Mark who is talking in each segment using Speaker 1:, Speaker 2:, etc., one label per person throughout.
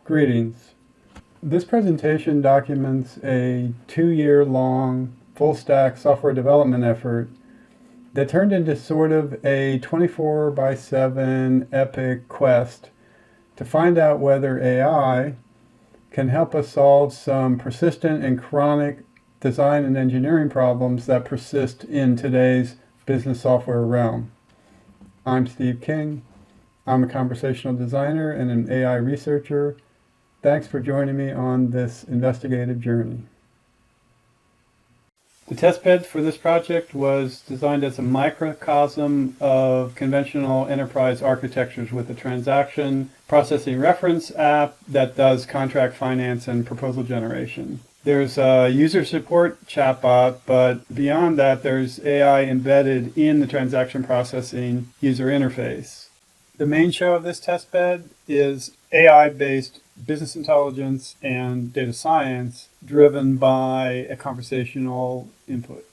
Speaker 1: Greetings. This presentation documents a 2-year-long full-stack software development effort that turned into sort of a 24/7 epic quest to find out whether AI can help us solve some persistent and chronic design and engineering problems that persist in today's business software realm. I'm Steve King. I'm a conversational designer and an AI researcher. Thanks for joining me on this investigative journey. The testbed for this project was designed as a microcosm of conventional enterprise architectures with a transaction processing reference app that does contract finance and proposal generation. There's a user support chatbot, but beyond that, there's AI embedded in the transaction processing user interface. The main show of this testbed is AI-based business intelligence and data science driven by a conversational input.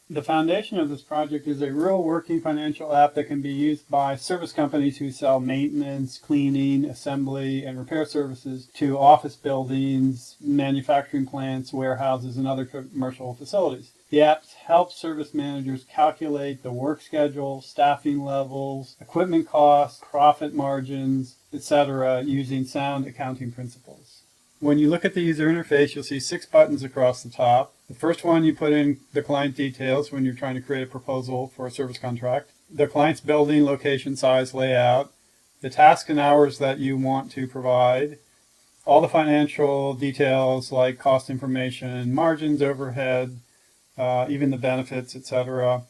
Speaker 1: The foundation of this project is a real working financial app that can be used by service companies who sell maintenance, cleaning, assembly, and repair services to office buildings, manufacturing plants, warehouses, and other commercial facilities. The app helps service managers calculate the work schedule, staffing levels, equipment costs, profit margins, etc., using sound accounting principles. When you look at the user interface, you'll see 6 buttons across the top. The first one, you put in the client details when you're trying to create a proposal for a service contract, the client's building, location, size, layout, the task and hours that you want to provide, all the financial details like cost information, margins, overhead, even the benefits, etc.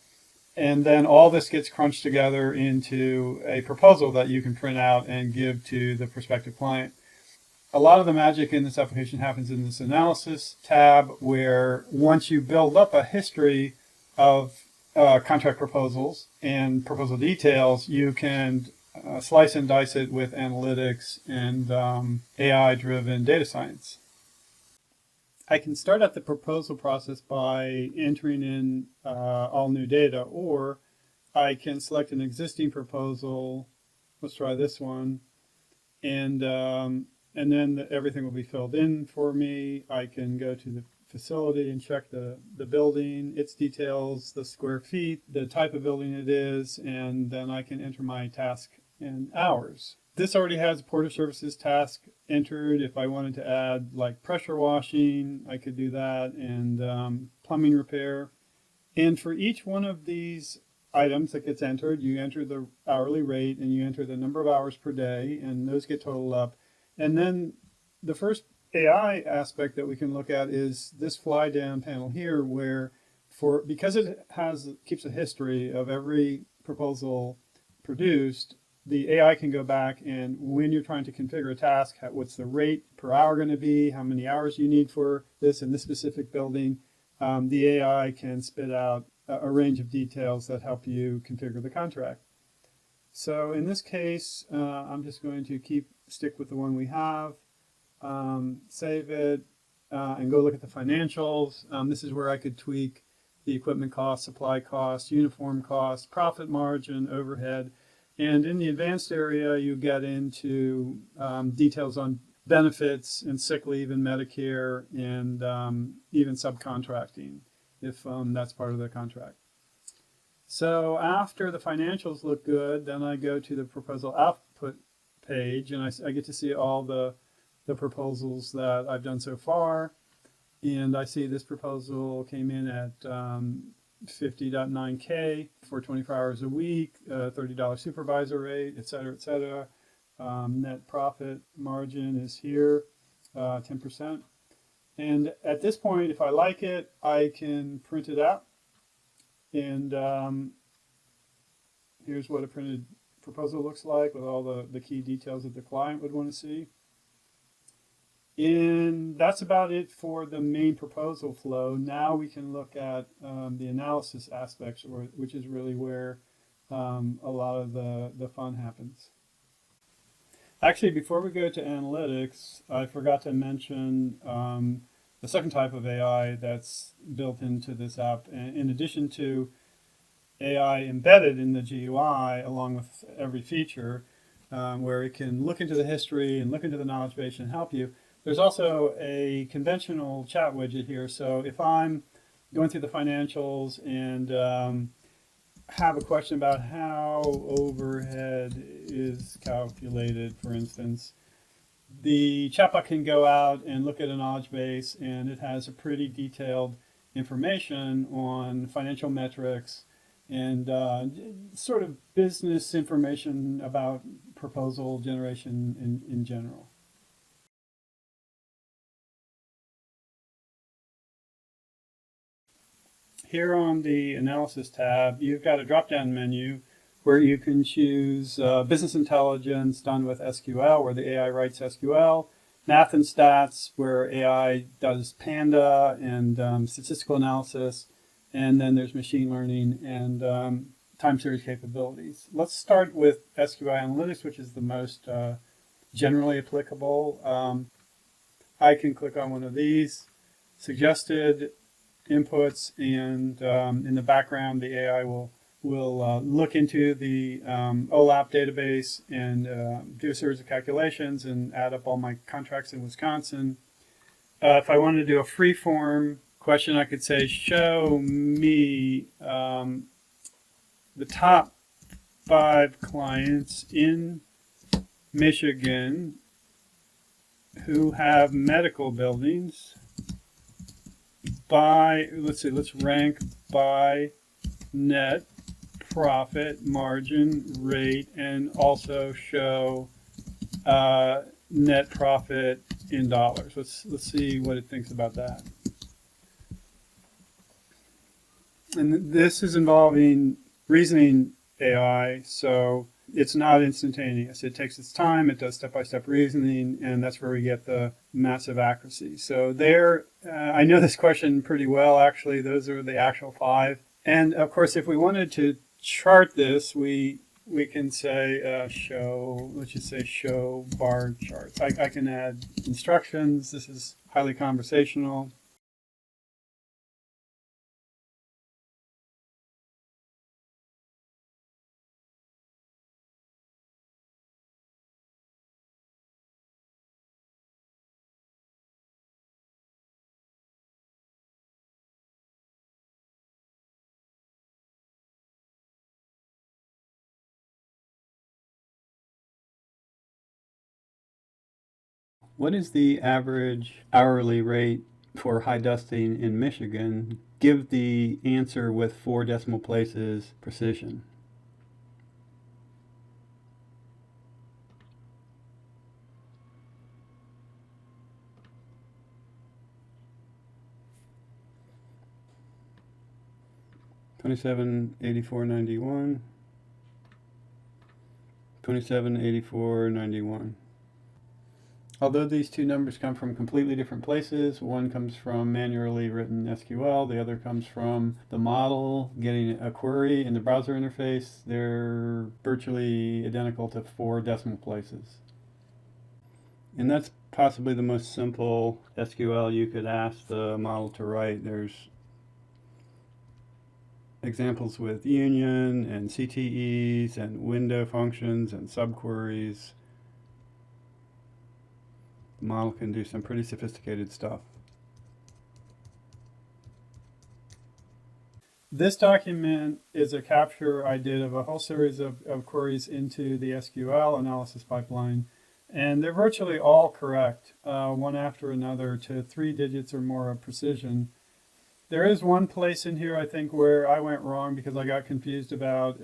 Speaker 1: And then all this gets crunched together into a proposal that you can print out and give to the prospective client. A lot of the magic in this application happens in this analysis tab, where once you build up a history of contract proposals and proposal details, you can slice and dice it with analytics and AI-driven data science. I can start at the proposal process by entering in all new data, or I can select an existing proposal. Let's try this one. And then everything will be filled in for me. I can go to the facility and check the building, its details, the square feet, the type of building it is, and then I can enter my task and hours. This already has a Porter Services task entered. If I wanted to add like pressure washing, I could do that, and plumbing repair. And for each one of these items that gets entered, you enter the hourly rate and you enter the number of hours per day, and those get totaled up. And then the first AI aspect that we can look at is this fly down panel here, where because it keeps a history of every proposal produced, the AI can go back, and when you're trying to configure a task, what's the rate per hour going to be, how many hours you need for this in this specific building, the AI can spit out a range of details that help you configure the contract. So in this case, I'm just going to stick with the one we have, save it, and go look at the financials. This is where I could tweak the equipment cost, supply cost, uniform cost, profit margin, overhead. And in the advanced area, you get into details on benefits and sick leave and Medicare, and even subcontracting, if that's part of the contract. So after the financials look good, then I go to the proposal output page, and I get to see all the proposals that I've done so far. And I see this proposal came in at 50.9K for 24 hours a week, $30 supervisor rate, et cetera, et cetera. Net profit margin is here, 10%. And at this point, if I like it, I can print it out. And here's what a printed proposal looks like with all the key details that the client would want to see. And that's about it for the main proposal flow. Now we can look at the analysis aspects, which is really where a lot of the fun happens. Actually, before we go to analytics, I forgot to mention the second type of AI that's built into this app. In addition to AI embedded in the GUI along with every feature, where it can look into the history and look into the knowledge base and help you. There's also a conventional chat widget here. So if I'm going through the financials and have a question about how overhead is calculated, for instance, the chatbot can go out and look at a knowledge base, and it has a pretty detailed information on financial metrics and sort of business information about proposal generation in general. Here on the Analysis tab, you've got a drop-down menu where you can choose business intelligence done with SQL, where the AI writes SQL, math and stats, where AI does Panda and statistical analysis, and then there's machine learning and time series capabilities. Let's start with SQL Analytics, which is the most generally applicable. I can click on one of these, suggested inputs, and in the background the AI will look into the OLAP database and do a series of calculations and add up all my contracts in Wisconsin. If I wanted to do a free form question, I could say, show me the top 5 clients in Michigan who have medical buildings by, let's rank by net profit margin rate, and also show net profit in dollars. Let's see what it thinks about that. And this is involving reasoning AI, so it's not instantaneous. It takes its time, it does step-by-step reasoning, and that's where we get the massive accuracy. So there, I know this question pretty well, actually. Those are the actual 5. And of course, if we wanted to chart this, we can say show, let's just say show bar charts. I can add instructions. This is highly conversational. What is the average hourly rate for high dusting in Michigan? Give the answer with 4 decimal places precision. $27.84.91. $27.84.91. Although these 2 numbers come from completely different places, one comes from manually written SQL, the other comes from the model getting a query in the browser interface, they're virtually identical to 4 decimal places. And that's possibly the most simple SQL you could ask the model to write. There's examples with union and CTEs and window functions and subqueries. The model can do some pretty sophisticated stuff. This document is a capture I did of a whole series of queries into the SQL analysis pipeline, and they're virtually all correct, one after another, to 3 digits or more of precision. There is one place in here, I think, where I went wrong because I got confused about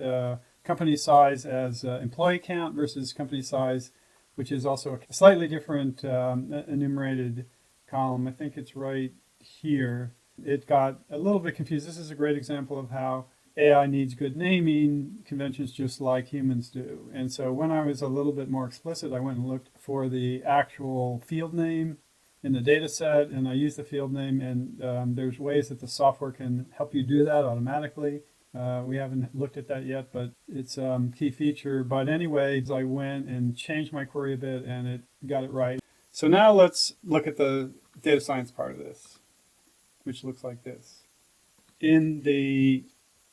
Speaker 1: company size as employee count versus company size, which is also a slightly different enumerated column. I think it's right here. It got a little bit confused. This is a great example of how AI needs good naming conventions just like humans do. And so when I was a little bit more explicit, I went and looked for the actual field name in the data set, and I used the field name, and there's ways that the software can help you do that automatically. We haven't looked at that yet, but it's a key feature. But anyways, I went and changed my query a bit, and it got it right. So now let's look at the data science part of this, which looks like this. In the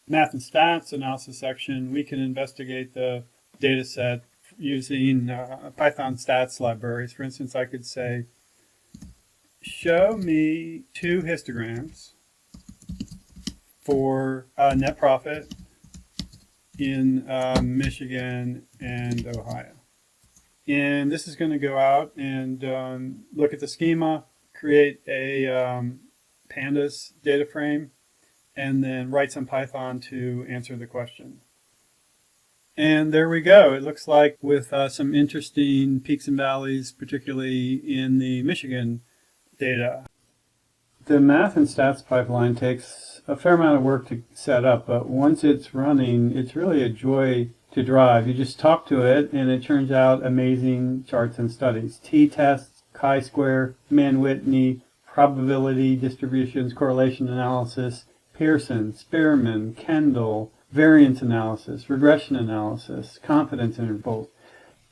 Speaker 1: math and stats analysis section, we can investigate the data set using Python stats libraries. For instance, I could say, show me 2 histograms for net profit in Michigan and Ohio. And this is going to go out and look at the schema, create a pandas data frame, and then write some Python to answer the question. And there we go. It looks like with some interesting peaks and valleys, particularly in the Michigan data. The math and stats pipeline takes a fair amount of work to set up, but once it's running, it's really a joy to drive. You just talk to it, and it turns out amazing charts and studies. T-tests, chi-square, Mann-Whitney, probability distributions, correlation analysis, Pearson, Spearman, Kendall, variance analysis, regression analysis, confidence intervals.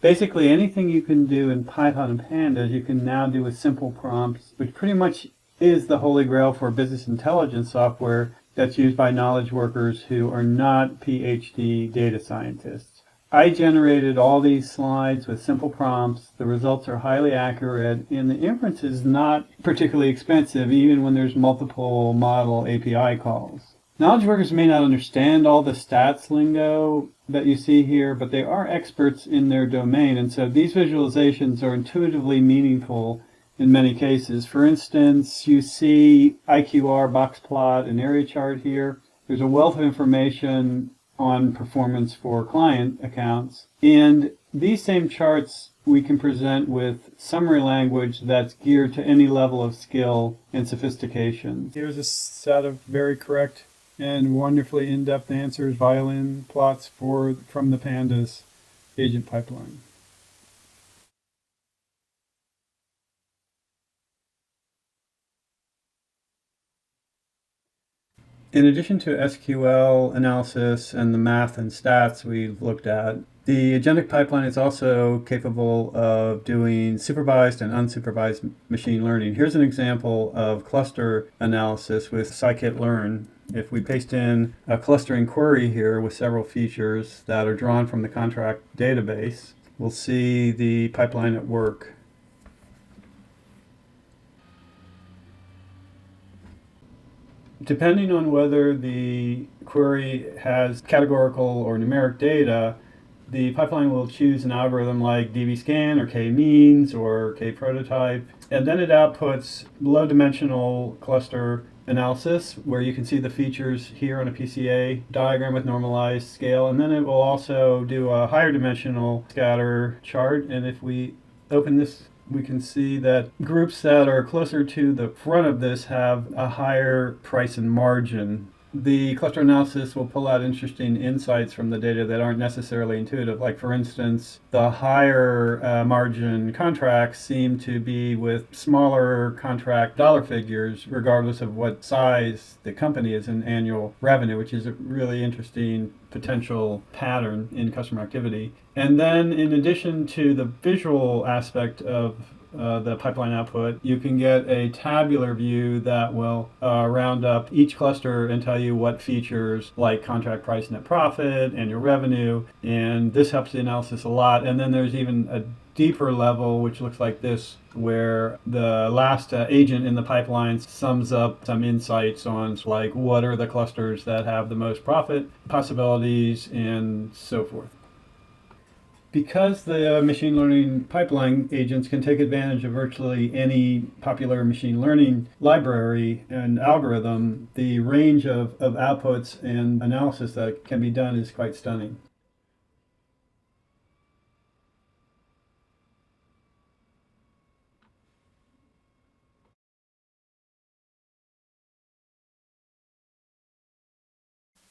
Speaker 1: Basically, anything you can do in Python and Pandas, you can now do with simple prompts, which pretty much is the holy grail for business intelligence software that's used by knowledge workers who are not PhD data scientists. I generated all these slides with simple prompts. The results are highly accurate, and the inference is not particularly expensive, even when there's multiple model API calls. Knowledge workers may not understand all the stats lingo that you see here, but they are experts in their domain, and so these visualizations are intuitively meaningful in many cases. For instance, you see IQR, box plot, and area chart here. There's a wealth of information on performance for client accounts, and these same charts we can present with summary language that's geared to any level of skill and sophistication. Here's a set of very correct and wonderfully in-depth answers, violin plots from the Pandas agent pipeline. In addition to SQL analysis and the math and stats we've looked at, the agentic pipeline is also capable of doing supervised and unsupervised machine learning. Here's an example of cluster analysis with scikitLearn. If we paste in a clustering query here with several features that are drawn from the contract database, we'll see the pipeline at work. Depending on whether the query has categorical or numeric data, the pipeline will choose an algorithm like dbScan or k-means or k-prototype, and then it outputs low-dimensional cluster analysis, where you can see the features here on a PCA diagram with normalized scale, and then it will also do a higher dimensional scatter chart. And if we open this, we can see that groups that are closer to the front of this have a higher price and margin. The cluster analysis will pull out interesting insights from the data that aren't necessarily intuitive. Like, for instance, the higher margin contracts seem to be with smaller contract dollar figures, regardless of what size the company is in annual revenue, which is a really interesting potential pattern in customer activity. And then, in addition to the visual aspect of the pipeline output, you can get a tabular view that will round up each cluster and tell you what features like contract price, net profit, annual revenue, and this helps the analysis a lot. And then there's even a deeper level, which looks like this, where the last agent in the pipeline sums up some insights on like what are the clusters that have the most profit possibilities and so forth. Because the machine learning pipeline agents can take advantage of virtually any popular machine learning library and algorithm, the range of outputs and analysis that can be done is quite stunning.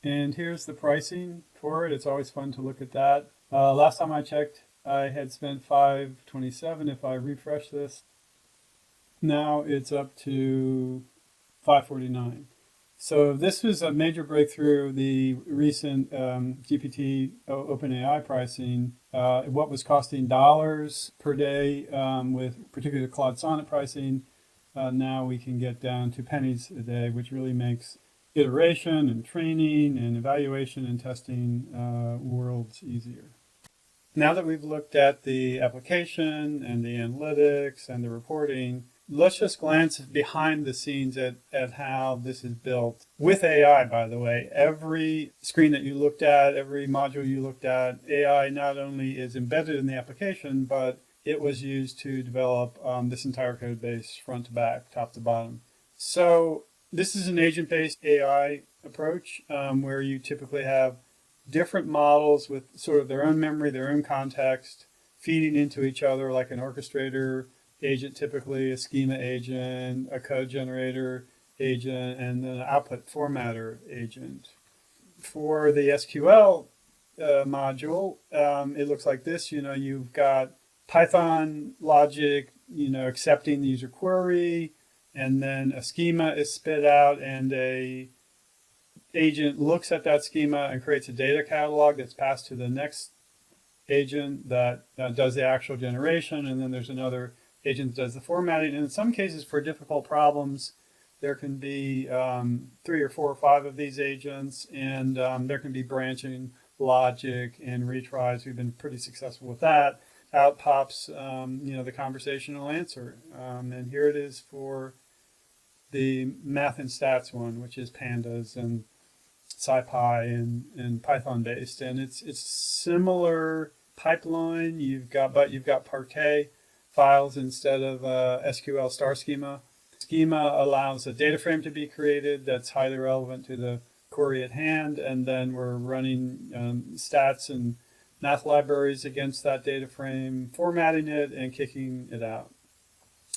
Speaker 1: And here's the pricing for it. It's always fun to look at that. Last time I checked, I had spent $527. If I refresh this, now it's up to $549. So this was a major breakthrough. The recent GPT OpenAI pricing, what was costing dollars per day with particularly Claude Sonnet pricing, now we can get down to pennies a day, which really makes iteration and training and evaluation and testing worlds easier. Now that we've looked at the application and the analytics and the reporting, let's just glance behind the scenes at how this is built. With AI, by the way, every screen that you looked at, every module you looked at, AI not only is embedded in the application, but it was used to develop this entire code base front to back, top to bottom. So this is an agent-based AI approach where you typically have different models with sort of their own memory, their own context, feeding into each other like an orchestrator agent, typically a schema agent, a code generator agent, and then an output formatter agent. For the SQL module, it looks like this. You've got Python logic, accepting the user query, and then a schema is spit out, and a agent looks at that schema and creates a data catalog that's passed to the next agent that does the actual generation, and then there's another agent that does the formatting. And in some cases, for difficult problems, there can be 3 or 4 or 5 of these agents, and there can be branching logic and retries. We've been pretty successful with that. Out pops the conversational answer, and here it is for the math and stats one, which is pandas and SciPy and Python based, and it's similar pipeline. You've got Parquet files instead of SQL star schema. Schema allows a data frame to be created that's highly relevant to the query at hand, and then we're running stats and math libraries against that data frame, formatting it and kicking it out.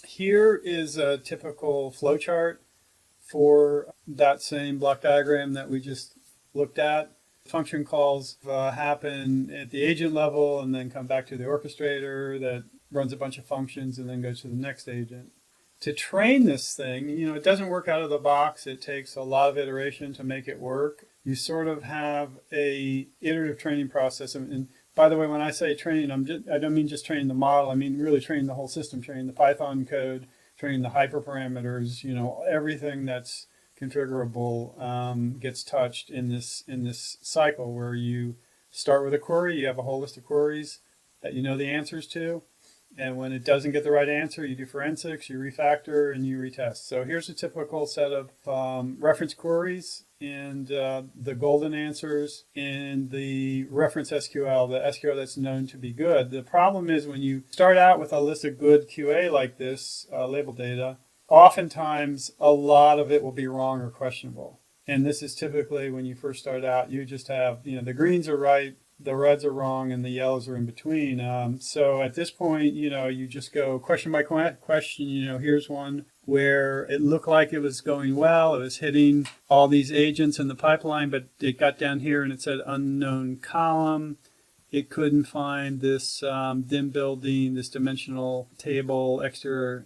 Speaker 1: Here is a typical flowchart for that same block diagram that we just looked at. Function calls happen at the agent level and then come back to the orchestrator that runs a bunch of functions and then goes to the next agent. To train this thing, it doesn't work out of the box. It takes a lot of iteration to make it work. You sort of have a iterative training process. And by the way, when I say training, I don't mean just training the model. I mean really training the whole system, training the Python code, training the hyperparameters. Everything that's configurable gets touched in this cycle where you start with a query. You have a whole list of queries that you know the answers to. And when it doesn't get the right answer, you do forensics, you refactor, and you retest. So here's a typical set of reference queries and the golden answers in the reference SQL, the SQL that's known to be good. The problem is when you start out with a list of good QA like this, label data, oftentimes a lot of it will be wrong or questionable. And this is typically when you first start out, you just have, the greens are right, the reds are wrong, and the yellows are in between. So at this point, you just go question by question. Here's one where it looked like it was going well. It was hitting all these agents in the pipeline, but it got down here and it said unknown column. It couldn't find this dim building, this dimensional table, extra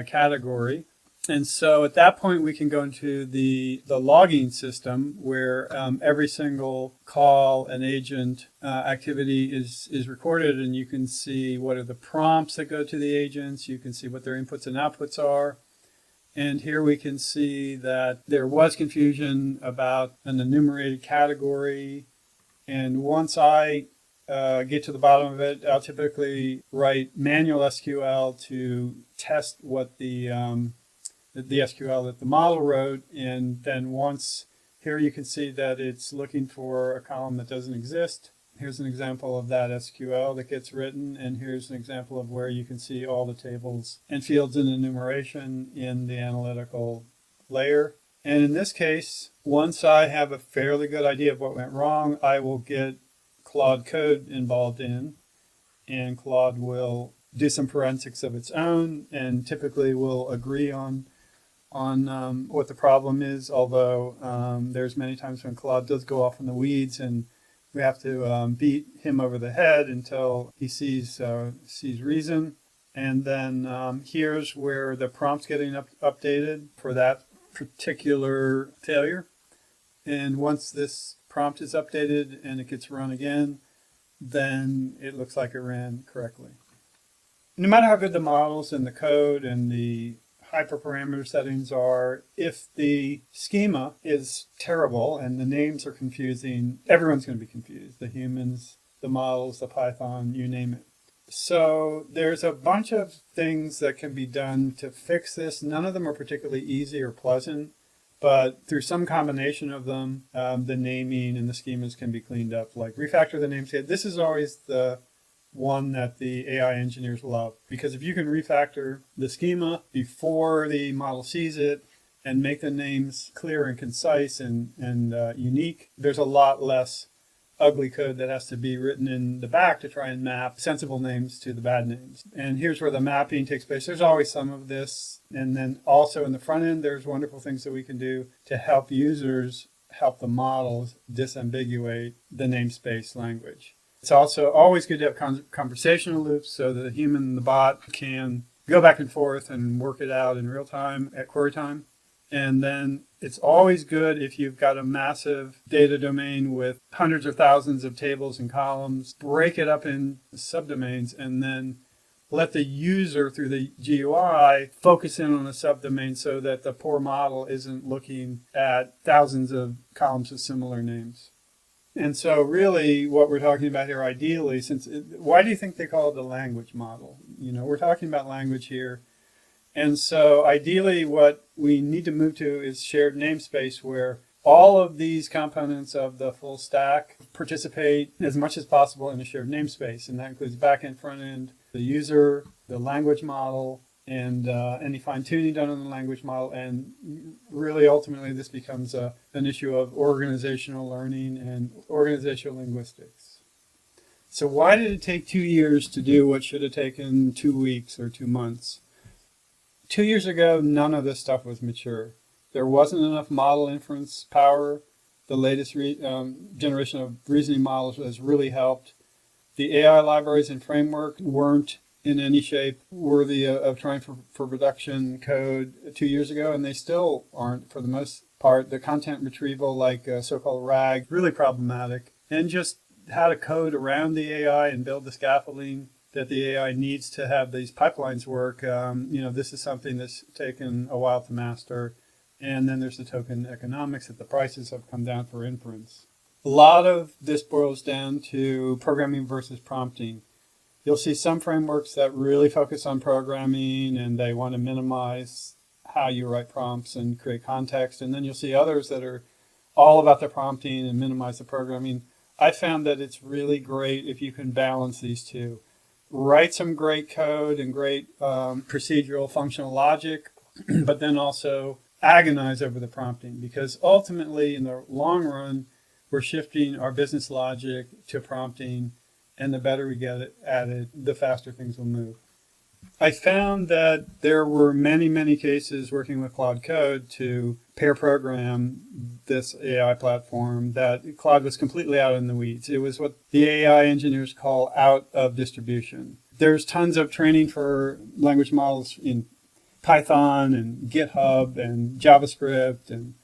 Speaker 1: category. And so at that point, we can go into the logging system where every single call and agent activity is recorded, and you can see what are the prompts that go to the agents. You can see what their inputs and outputs are. And here we can see that there was confusion about an enumerated category. And once I get to the bottom of it, I'll typically write manual SQL to test what the SQL that the model wrote, and then once here you can see that it's looking for a column that doesn't exist. Here's an example of that SQL that gets written, and here's an example of where you can see all the tables and fields in enumeration in the analytical layer. And in this case, once I have a fairly good idea of what went wrong, I will get Claude Code involved in, and Claude will do some forensics of its own and typically will agree on what the problem is, although there's many times when Claude does go off in the weeds and we have to beat him over the head until he sees reason. And then here's where the prompt's getting updated for that particular failure. And once this prompt is updated and it gets run again, then it looks like it ran correctly. No matter how good the models and the code and the hyperparameter settings are, if the schema is terrible and the names are confusing, everyone's going to be confused. The humans the models, the Python, you name it. So there's a bunch of things that can be done to fix this. None of them are particularly easy or pleasant, but through some combination of them, the naming and the schemas can be cleaned up. Like refactor the namespace. This is always the one that the AI engineers love, because if you can refactor the schema before the model sees it and make the names clear and concise and unique, there's a lot less ugly code that has to be written in the back to try and map sensible names to the bad names. And here's where the mapping takes place. There's always some of this. And then also in the front end, there's wonderful things that we can do to help users, help the models disambiguate the namespace language. It's also always good to have conversational loops so the human and the bot can go back and forth and work it out in real time at query time. And then it's always good if you've got a massive data domain with hundreds or thousands of tables and columns, break it up in subdomains and then let the user through the GUI focus in on a subdomain so that the poor model isn't looking at thousands of columns with similar names. And so really what we're talking about here ideally, why do you think they call it a language model? You know, we're talking about language here. And so ideally what we need to move to is shared namespace where all of these components of the full stack participate as much as possible in a shared namespace. And that includes back-end, front-end, the user, the language model, and any fine-tuning done on the language model. And really ultimately this becomes an issue of organizational learning and organizational linguistics. So why did it take 2 years to do what should have taken 2 weeks or 2 months? 2 years ago, none of this stuff was mature. There wasn't enough model inference power. The latest generation of reasoning models has really helped. The AI libraries and framework weren't in any shape worthy of trying for production code 2 years ago, and they still aren't for the most part. The content retrieval, like so-called RAG, really problematic. And just how to code around the AI and build the scaffolding that the AI needs to have these pipelines work. This is something that's taken a while to master. And then there's the token economics that the prices have come down for inference. A lot of this boils down to programming versus prompting. You'll see some frameworks that really focus on programming and they want to minimize how you write prompts and create context. And then you'll see others that are all about the prompting and minimize the programming. I found that it's really great if you can balance these two. Write some great code and great procedural functional logic, but then also agonize over the prompting, because ultimately in the long run, we're shifting our business logic to prompting, and the better we get at it, the faster things will move. I found that there were many, many cases working with Claude Code to pair program this AI platform that Claude was completely out in the weeds. It was what the AI engineers call out of distribution. There's tons of training for language models in Python and GitHub and JavaScript and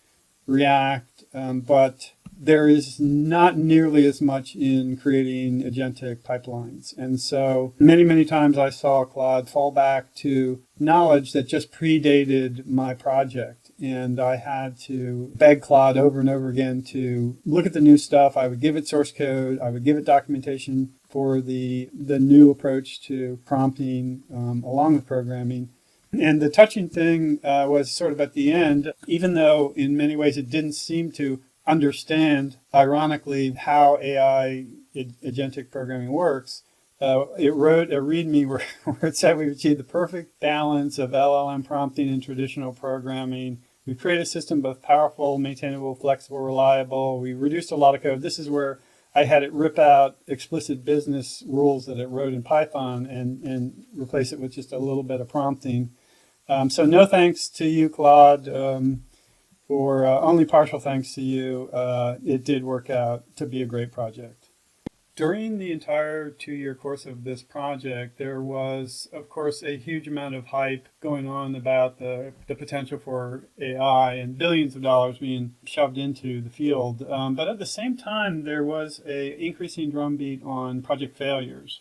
Speaker 1: React, but there is not nearly as much in creating agentic pipelines. And so many, many times I saw Claude fall back to knowledge that just predated my project. And I had to beg Claude over and over again to look at the new stuff. I would give it source code. I would give it documentation for the new approach to prompting along with programming. And the touching thing was sort of at the end, even though in many ways it didn't seem to understand, ironically, how AI agentic programming works, it wrote a README where it said we've achieved the perfect balance of LLM prompting and traditional programming. We've created a system both powerful, maintainable, flexible, reliable. We reduced a lot of code. This is where I had it rip out explicit business rules that it wrote in Python and replace it with just a little bit of prompting. So no thanks to you, Claude, or only partial thanks to you. It did work out to be a great project. During the entire 2-year course of this project, there was, of course, a huge amount of hype going on about the potential for AI and billions of dollars being shoved into the field. But at the same time, there was an increasing drumbeat on project failures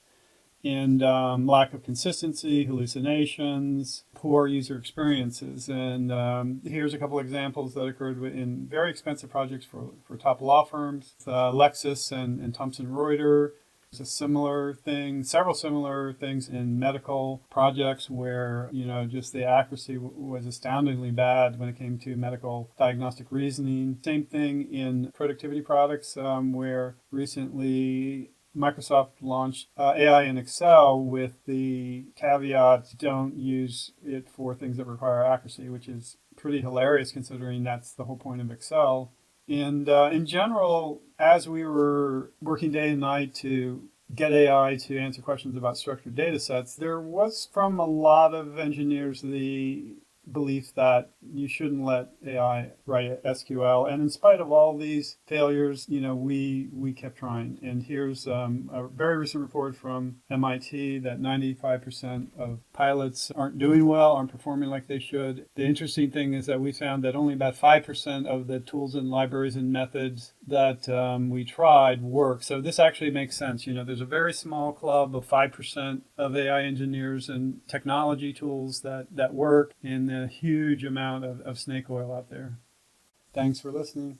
Speaker 1: and lack of consistency, hallucinations, poor user experiences. And here's a couple examples that occurred in very expensive projects for top law firms, Lexis and Thomson Reuters, There's a similar thing, several similar things in medical projects where, just the accuracy was astoundingly bad when it came to medical diagnostic reasoning. Same thing in productivity products, where recently Microsoft launched AI in Excel with the caveat, don't use it for things that require accuracy, which is pretty hilarious considering that's the whole point of Excel. And in general, as we were working day and night to get AI to answer questions about structured data sets, there was from a lot of engineers the belief that you shouldn't let AI write SQL. And in spite of all these failures, we kept trying. And here's a very recent report from MIT that 95% of pilots aren't doing well, aren't performing like they should. The interesting thing is that we found that only about 5% of the tools and libraries and methods that we tried work. So this actually makes sense. There's a very small club of 5% of AI engineers and technology tools that work, and a huge amount of snake oil out there. Thanks for listening.